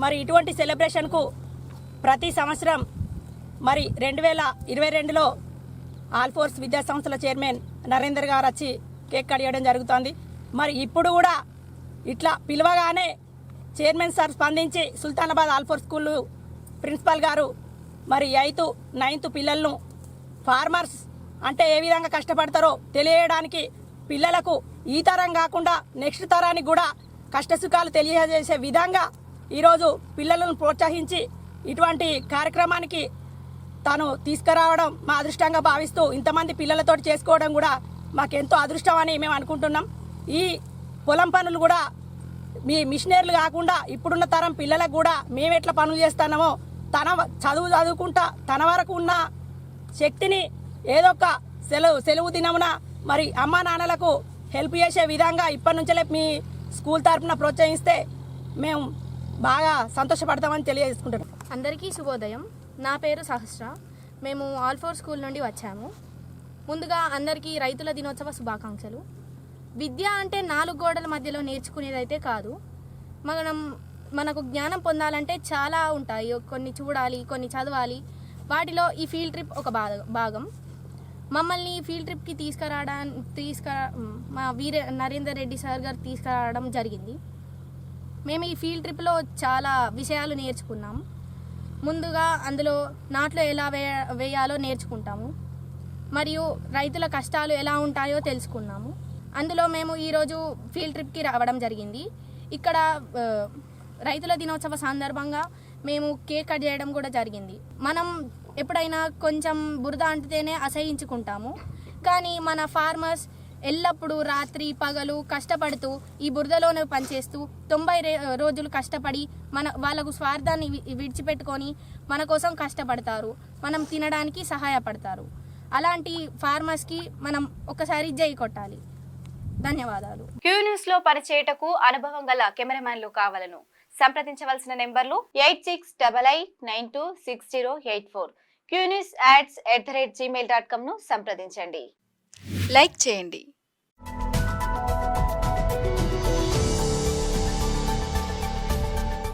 మరి ఇటువంటి సెలబ్రేషన్కు ప్రతి సంవత్సరం మరి 2022లో ఆల్ ఫోర్స్ విద్యా సంస్థల చైర్మన్ నరేందర్ గారు వచ్చి కేక్ కట్ చేయడం జరుగుతుంది. మరి ఇప్పుడు కూడా ఇట్లా పిలవగానే చైర్మన్ సార్ స్పందించి Sultanabad Alphores school principal గారు మరి 8th 9th పిల్లలను ఫార్మర్స్ అంటే ఏ విధంగా కష్టపడతారో తెలియడానికి పిల్లలకు ఈ తరం కాకుండా నెక్స్ట్ తరానికి కూడా కష్టసుఖాలు తెలియజేసే విధంగా ఈరోజు పిల్లలను ప్రోత్సహించి ఇటువంటి కార్యక్రమానికి తాను తీసుకురావడం మా అదృష్టంగా భావిస్తూ ఇంతమంది పిల్లలతో చేసుకోవడం కూడా మాకెంతో అదృష్టం అని మేము అనుకుంటున్నాం. ఈ పొలం పనులు కూడా మీ మిషనరీలు కాకుండా ఇప్పుడున్న తరం పిల్లలకు కూడా మేము ఎట్లా పనులు చేస్తున్నామో తన చదువుకుంటా తన వరకు ఉన్న శక్తిని ఏదో ఒక సెలవు దినమున మరి అమ్మా నాన్నలకు హెల్ప్ చేసే విధంగా ఇప్పటి నుంచే మీ స్కూల్ తరఫున ప్రోత్సహిస్తే మేము బాగా సంతోషపడతామని తెలియజేసుకుంటున్నాం. అందరికీ శుభోదయం. నా పేరు సహస్ర. మేము ఆల్ ఫోర్ స్కూల్ నుండి వచ్చాము. ముందుగా అందరికీ రైతుల దినోత్సవ శుభాకాంక్షలు. విద్య అంటే 4 గోడల మధ్యలో నేర్చుకునేదైతే కాదు. మనకు జ్ఞానం పొందాలంటే చాలా ఉంటాయి. కొన్ని చూడాలి, కొన్ని చదవాలి. వాటిలో ఈ ఫీల్డ్ ట్రిప్ ఒక భాగం. మమ్మల్ని ఫీల్డ్ ట్రిప్కి మా నరేందర్ రెడ్డి సార్ గారు తీసుకురావడం జరిగింది. మేము ఈ ఫీల్డ్ ట్రిప్లో చాలా విషయాలు నేర్చుకున్నాము. ముందుగా అందులో నాట్లు ఎలా వేయాలో నేర్చుకుంటాము, మరియు రైతుల కష్టాలు ఎలా ఉంటాయో తెలుసుకున్నాము. అందులో మేము ఈరోజు ఫీల్డ్ ట్రిప్కి రావడం జరిగింది. ఇక్కడ రైతుల దినోత్సవ సందర్భంగా మేము కేక్ కట్ చేయడం కూడా జరిగింది. మనం ఎప్పుడైనా కొంచెం బురద అంటితేనే అసహించుకుంటాము, కానీ మన ఫార్మర్స్ ఎల్లప్పుడూ రాత్రి పగలు కష్టపడుతూ ఈ బురదలోనే పనిచేస్తూ 90 రోజులు కష్టపడి వాళ్ళకు స్వార్థాన్ని విడిచిపెట్టుకొని మన కోసం కష్టపడతారు, మనం తినడానికి సహాయపడతారు. అలాంటి ఫార్మర్స్కి మనం ఒకసారి జై కొట్టాలి. ధన్యవాదాలు. క్యూ న్యూస్ లో పనిచేయటకు అనుభవం గల కెమెరామ్యాన్లు కావాలను సంప్రదించవలసిన నెంబర్లు 8688926084. qnewsads@gmail.com ను సంప్రదించండి. లైక్ చేయండి.